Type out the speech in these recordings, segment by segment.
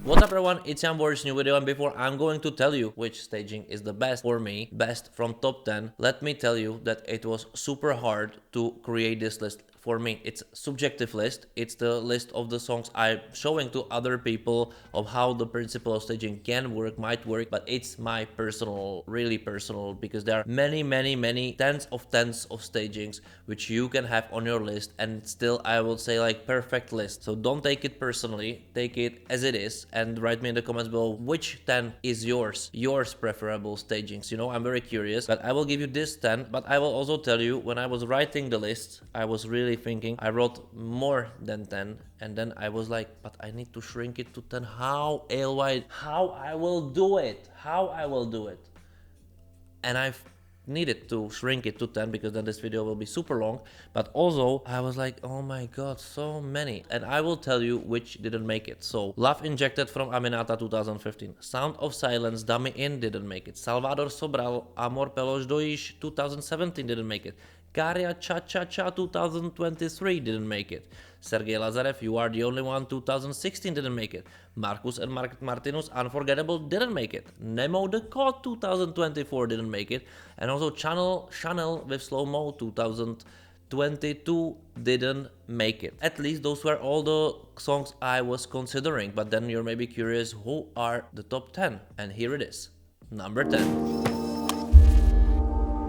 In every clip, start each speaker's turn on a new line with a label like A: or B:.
A: What's up everyone, it's Jan Boris, new video, and before I'm going to tell you which staging is the best for me, best from top 10, let me tell you that it was super hard to create this list. For me, it's subjective list. It's the list of the songs I'm showing to other people of how the principle of staging can work, might work, but it's my personal, really personal, because there are many tens of stagings which you can have on your list, and still I will say like perfect list. So don't take it personally, take it as it is, and write me in the comments below which 10 is yours preferable stagings. You know, I'm very curious, but I will give you this 10, but I will also tell you, when I was writing the list, I was really thinking, I wrote more than 10, and then I was like, but I need to shrink it to 10. How I will do it, and I've needed to shrink it to 10 because then this video will be super long. But also I was like, oh my god, so many, and I will tell you which didn't make it. So Love Injected from Aminata 2015, Sound of Silence, Dami In didn't make it, Salvador Sobral, Amor Pelos Dois 2017 didn't make it, Karya Cha Cha Cha 2023 didn't make it, Sergei Lazarev, You Are the Only One 2016 didn't make it, Marcus and Martinus, Unforgettable didn't make it, Nemo the Code 2024 didn't make it, and also Chanel with Slow Mo 2022 didn't make it. At least those were all the songs I was considering, but then you're maybe curious, who are the top 10? And here it is, number 10.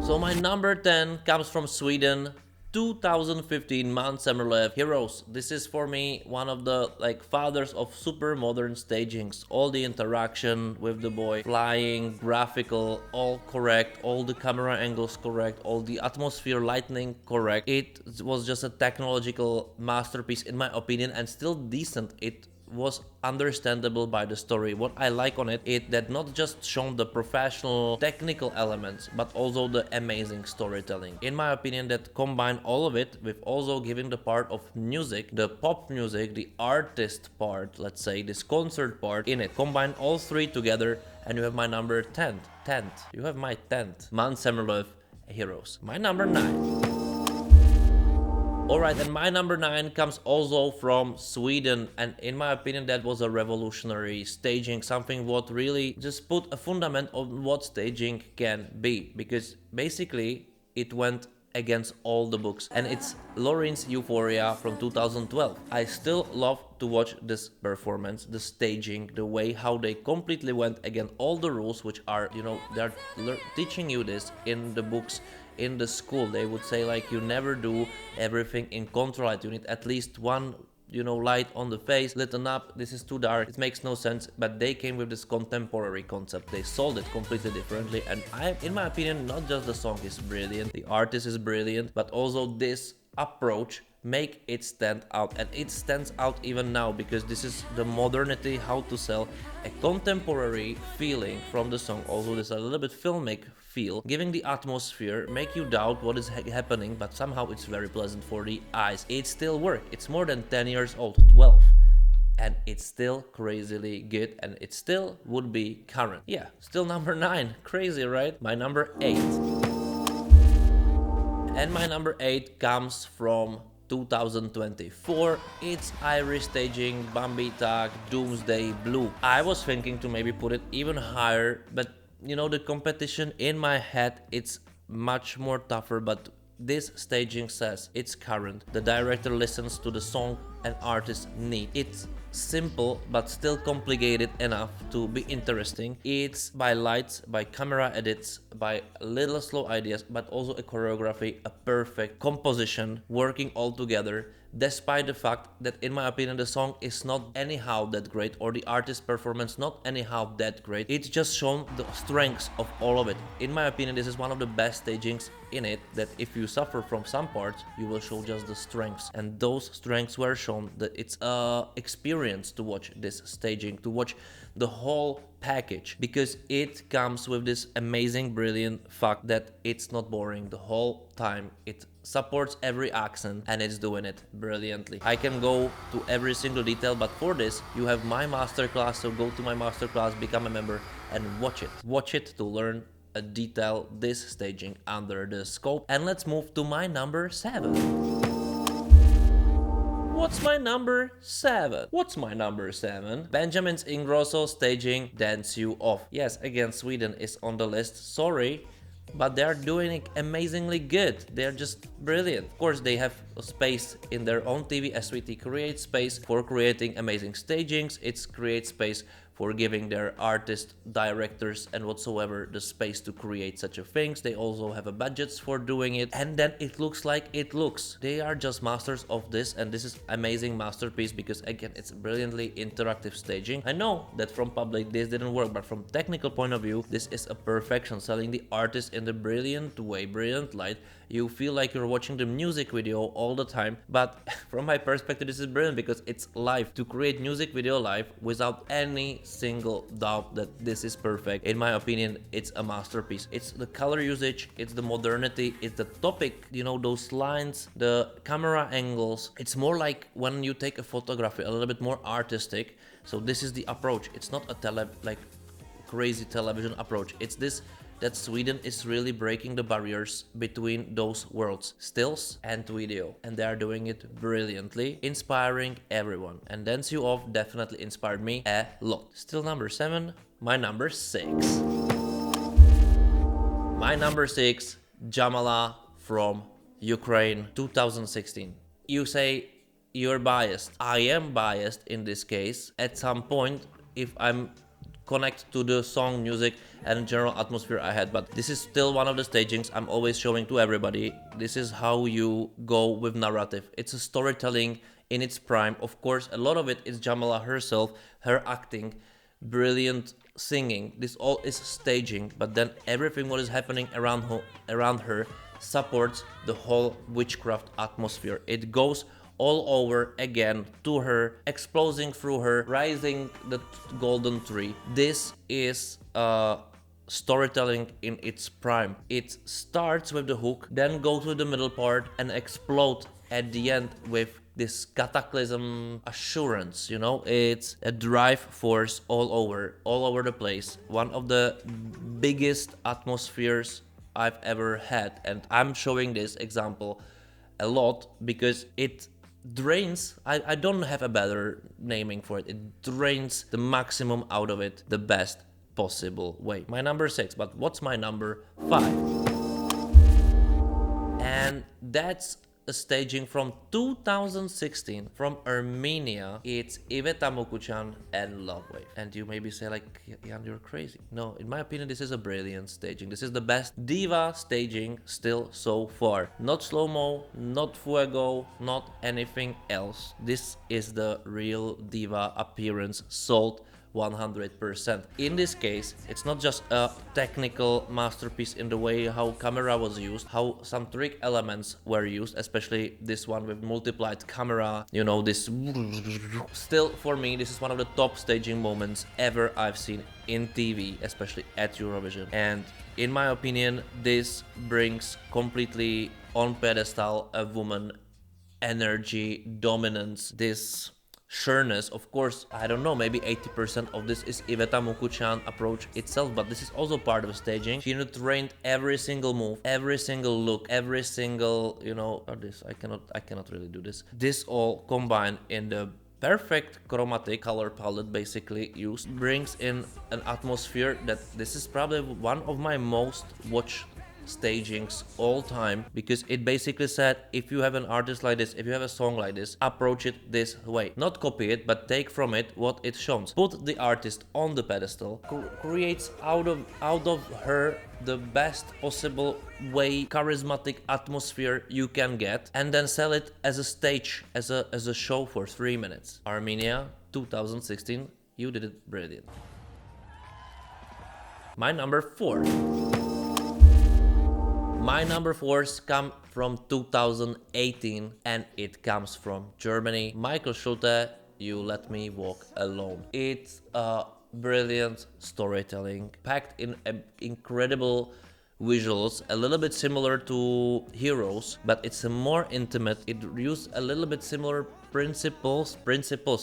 A: So my number 10 comes from Sweden, 2015, Mans Semmerlev, Heroes. This is for me one of the fathers of super modern stagings. All the interaction with the boy, flying, graphical, all correct, all the camera angles correct, all the atmosphere, lighting correct. It was just a technological masterpiece in my opinion, and still decent. It was understandable by the story. What I like on it, that not just shown the professional technical elements, but also the amazing storytelling. In my opinion, that combine all of it with also giving the part of music, the pop music, the artist part, let's say this concert part in it. Combine all three together and you have my number 10th. You have my 10th. Mans Semmerlev, Heroes. My number 9. Alright, and my number 9 comes also from Sweden, and in my opinion that was a revolutionary staging, something what really just put a fundament on what staging can be, because basically it went against all the books, and it's Lorin's Euphoria from 2012. I still love to watch this performance, the staging, the way how they completely went against all the rules, which are, you know, they're teaching you this in the books. In the school they would say like, you never do everything in contralight, you need at least one, you know, light on the face, lit up, this is too dark, it makes no sense. But they came with this contemporary concept, they sold it completely differently, and in my opinion, not just the song is brilliant, the artist is brilliant, but also this approach make it stand out, and it stands out even now because this is the modernity, how to sell a contemporary feeling from the song. Also there's a little bit filmic feel, giving the atmosphere, make you doubt what is happening, but somehow it's very pleasant for the eyes. It still works. It's more than 10 years old, 12, and it's still crazily good, and it still would be current. Yeah, still number 9. Crazy, right? My number 8. And my number 8 comes from 2024. It's Irish staging, Bambi Tag, Doomsday Blue. I was thinking to maybe put it even higher, but you know, the competition in my head, it's much more tougher, but this staging says it's current. The director listens to the song and artist need. It's simple but still complicated enough to be interesting. It's by lights, by camera edits, by little slow ideas, but also a choreography, a perfect composition, working all together, despite the fact that in my opinion the song is not anyhow that great, or the artist performance not anyhow that great. It's just shown the strengths of all of it. In my opinion, this is one of the best stagings in it, that if you suffer from some parts, you will show just the strengths, and those strengths were shown. That it's a experience to watch this staging, to watch the whole package, because it comes with this amazing brilliant fact that it's not boring the whole time. It supports every accent and it's doing it brilliantly. I can go to every single detail, but for this you have my masterclass, so go to my masterclass, become a member and watch it to learn a detail this staging under the scope. And let's move to my number 7. what's my number 7? What's my number 7? Benjamin's Ingrosso staging Dance You Off. Yes, again, Sweden is on the list. Sorry, but they're doing it amazingly good. They're just brilliant. Of course, they have a space in their own TV. SVT creates space for creating amazing stagings. It creates space for giving their artists, directors, and whatsoever the space to create such a things. They also have a budgets for doing it, and then it looks like it looks. They are just masters of this, and this is amazing masterpiece because again, it's brilliantly interactive staging. I know that from public this didn't work, but from technical point of view, this is a perfection. Selling the artist in the brilliant way, brilliant light. You feel like you're watching the music video all the time, but from my perspective, this is brilliant because it's live. To create music video live without any single doubt that this is perfect. In my opinion, it's a masterpiece. It's the color usage, it's the modernity, it's the topic, you know, those lines, the camera angles. It's more like when you take a photography, a little bit more artistic. So this is the approach. It's not a crazy television approach. It's this that Sweden is really breaking the barriers between those worlds, stills and video, and they are doing it brilliantly, inspiring everyone. And Dance You Off definitely inspired me a lot. Still number 7, my number 6. My number 6, Jamala from Ukraine, 2016. You say you're biased. I am biased in this case. At some point, if I'm connect to the song, music, and general atmosphere I had, but this is still one of the stagings I'm always showing to everybody. This is how you go with narrative. It's a storytelling in its prime. Of course, a lot of it is Jamala herself, her acting, brilliant singing. This all is staging, but then everything what is happening around her supports the whole witchcraft atmosphere. It goes all over again to her, exploding through her, rising the golden tree. This is storytelling in its prime. It starts with the hook, then go to the middle part and explode at the end with this cataclysm assurance, you know. It's a drive force all over the place. One of the biggest atmospheres I've ever had, and I'm showing this example a lot because it drains, I don't have a better naming for it. It drains the maximum out of it the best possible way. My number 6, but what's my number 5? And that's a staging from 2016 from Armenia. It's Iveta Mukuchan and Love Wave. And you maybe say like, Jan, you're crazy. No, in my opinion, this is a brilliant staging. This is the best diva staging still so far. Not slow-mo, not fuego, not anything else. This is the real diva appearance sold 100%. In this case, it's not just a technical masterpiece in the way how camera was used, how some trick elements were used, especially this one with multiplied camera, you know, this. Still, for me, this is one of the top staging moments ever I've seen in TV, especially at Eurovision. And in my opinion, this brings completely on pedestal a woman energy, dominance, this sureness. Of course, I don't know, maybe 80% of this is Iveta Mukuchan approach itself, but this is also part of staging. She trained every single move, every single look, every single, you know, this, I cannot really do this. This all combined in the perfect chromatic color palette basically used, brings in an atmosphere that this is probably one of my most watched stagings all time, because it basically said, if you have an artist like this, if you have a song like this, approach it this way. Not copy it, but take from it what it shows. Put the artist on the pedestal, creates out of her the best possible way, charismatic atmosphere you can get, and then sell it as a stage, as a show for 3 minutes. Armenia 2016, you did it brilliant. My number 4. My number 4s come from 2018 and it comes from Germany. Michael Schulte, You Let Me Walk Alone. It's a brilliant storytelling packed in incredible visuals, a little bit similar to Heroes, but it's a more intimate. It used a little bit similar principles,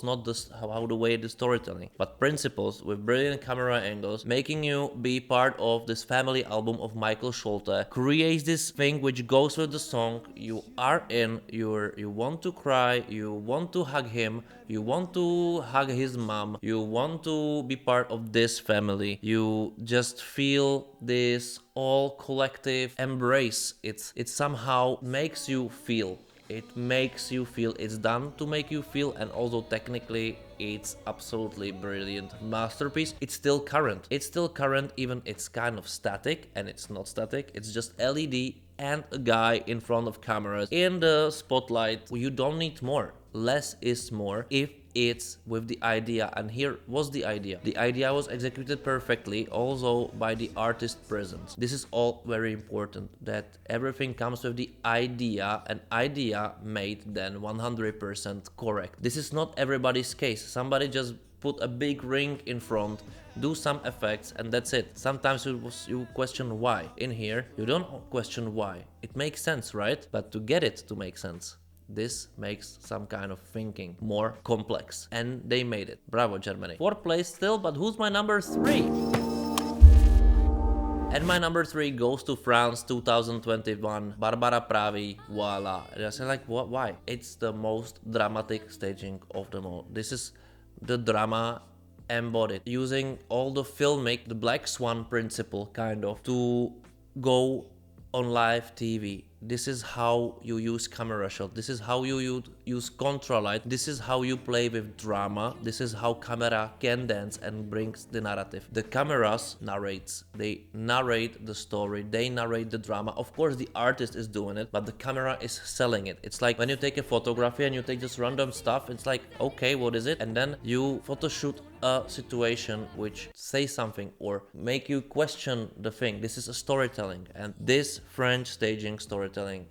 A: not how the way the storytelling, but principles with brilliant camera angles, making you be part of this family album of Michael Schulte, creates this thing which goes with the song. You are in, you want to cry, you want to hug him, you want to hug his mom, you want to be part of this family, you just feel this all collective embrace. It somehow makes you feel. It makes you feel. It's done to make you feel, and also technically it's absolutely brilliant masterpiece. It's still current. It's still current, even it's kind of static, and it's not static. It's just LED and a guy in front of cameras in the spotlight. You don't need more. Less is more if it's with the idea, and here was the idea. The idea was executed perfectly, also by the artist presence. This is all very important, that everything comes with the idea, and idea made then 100% correct. This is not everybody's case. Somebody just put a big ring in front, do some effects, and that's it. Sometimes you question why. In here, you don't question why. It makes sense, right? But to get it to make sense, this makes some kind of thinking more complex, and they made it. Bravo, Germany. 4th place still, but who's my number 3? And my number 3 goes to France 2021, Barbara Pravi, voila. And I said, like, what? Why? It's the most dramatic staging of them all. This is the drama embodied, using all the filmic, the Black Swan principle, kind of, to go on live TV. This is how you use camera shot. This is how you use contra light. This is how you play with drama. This is how camera can dance and brings the narrative. The cameras narrates. They narrate the story. They narrate the drama. Of course, the artist is doing it, but the camera is selling it. It's like when you take a photography and you take just random stuff. It's like, okay, what is it? And then you photoshoot a situation which say something or make you question the thing. This is a storytelling, and this French staging storytelling,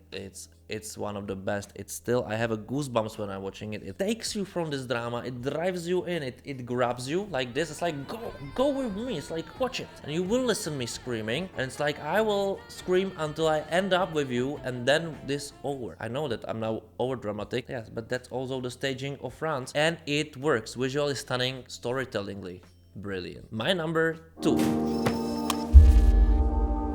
A: it's one of the best. It's still, I have a goosebumps when I'm watching it. It takes you from this drama, it drives you in, it grabs you like this. It's like, go with me. It's like, watch it, and you will listen me screaming, and it's like, I will scream until I end up with you, and then this over. I know that I'm now over dramatic, yes, but that's also the staging of France, and it works. Visually stunning, storytellingly brilliant. My number 2.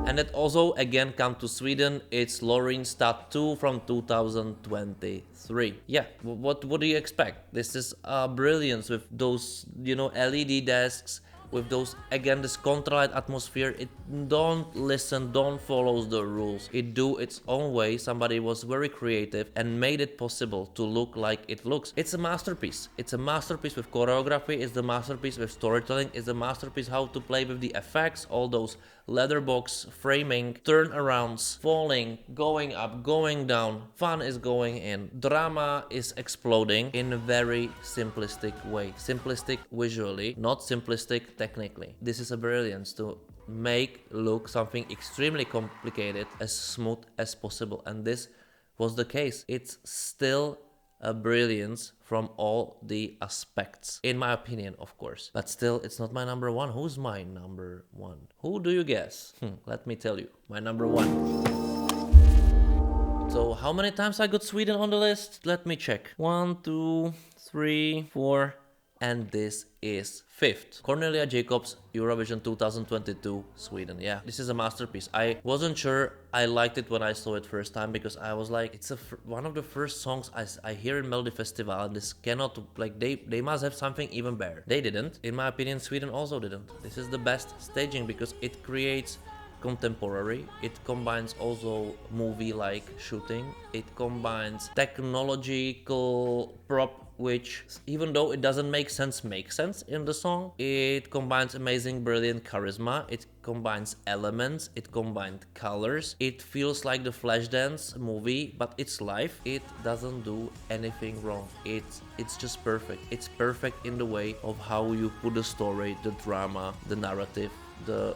A: And it also again come to Sweden. It's Lorinstad 2 from 2023. Yeah, what do you expect? This is brilliance with those, LED desks, with those, again, this controlled atmosphere. It don't listen, don't follow the rules. It do its own way. Somebody was very creative and made it possible to look like it looks. It's a masterpiece. It's a masterpiece with choreography. It's the masterpiece with storytelling. It's the masterpiece how to play with the effects, all those letterbox framing, turnarounds, falling, going up, going down. Fun is going in. Drama is exploding in a very simplistic way. Simplistic visually, not simplistic technically. This is a brilliance to make look something extremely complicated as smooth as possible, and this was the case. It's still a brilliance from all the aspects, in my opinion, of course. But still, it's not my number 1. Who's my number 1? Who do you guess? Let me tell you. My number 1. So how many times I got Sweden on the list? Let me check. 1, 2, 3, 4, and this is 5th. Cornelia Jacobs, Eurovision 2022, Sweden. Yeah, this is a masterpiece. I wasn't sure I liked it when I saw it first time, because I was like, it's one of the first songs I hear in Melody Festival, and this cannot, like, they must have something even better. They didn't. In my opinion, Sweden also didn't. This is the best staging because it creates contemporary, it combines also movie-like shooting, it combines technological prop, which, even though it doesn't make sense, makes sense in the song. It combines amazing, brilliant charisma. It combines elements. It combines colors. It feels like the Flashdance movie, but it's live. It doesn't do anything wrong. It's just perfect. It's perfect in the way of how you put the story, the drama, the narrative, the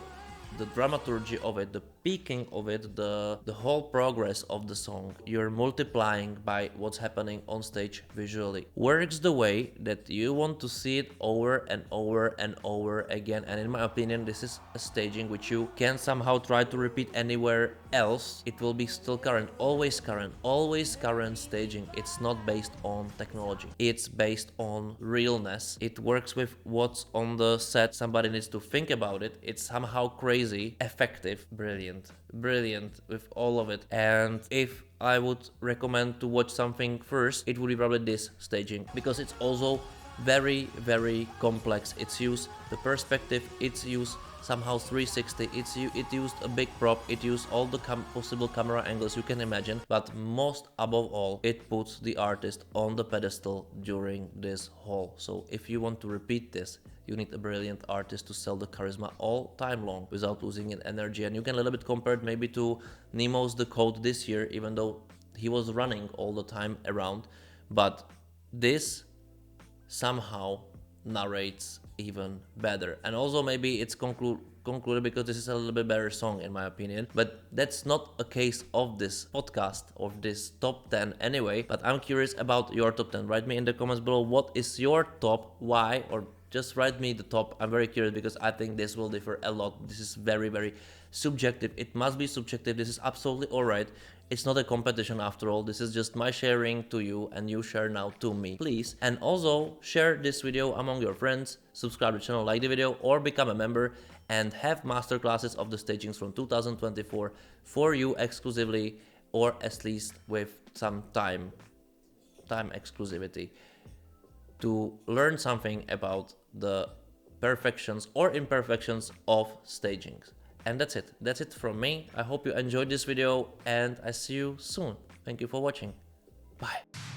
A: dramaturgy of it, the peaking of it, the whole progress of the song, you're multiplying by what's happening on stage visually. Works the way that you want to see it over and over and over again, and in my opinion this is a staging which you can somehow try to repeat anywhere else. It will be still current, always current staging. It's not based on technology, it's based on realness. It works with what's on the set. Somebody needs to think about it. It's somehow crazy, effective, brilliant with all of it. And if I would recommend to watch something first, it would be probably this staging, because it's also very complex. It's used the perspective, it's used somehow 360, it used a big prop, it used all the possible camera angles you can imagine, but most above all, it puts the artist on the pedestal during this whole. So if you want to repeat this, you need a brilliant artist to sell the charisma all time long without losing in energy. And you can a little bit compare it maybe to Nemo's The Code this year, even though he was running all the time around, but this somehow narrates even better. And also maybe it's concluded because this is a little bit better song in my opinion, but that's not a case of this podcast, of this top 10 anyway. But I'm curious about your top 10. Write me in the comments below what is your top, why, or just write me the top. I'm very curious because I think this will differ a lot. This is very subjective. It must be subjective. This is absolutely alright. It's not a competition after all. This is just my sharing to you and you share now to me, please. And also share this video among your friends, subscribe to the channel, like the video, or become a member and have masterclasses of the stagings from 2024 for you exclusively, or at least with some time exclusivity, to learn something about the perfections or imperfections of stagings. And that's it from me. I hope you enjoyed this video and I see you soon. Thank you for watching. Bye.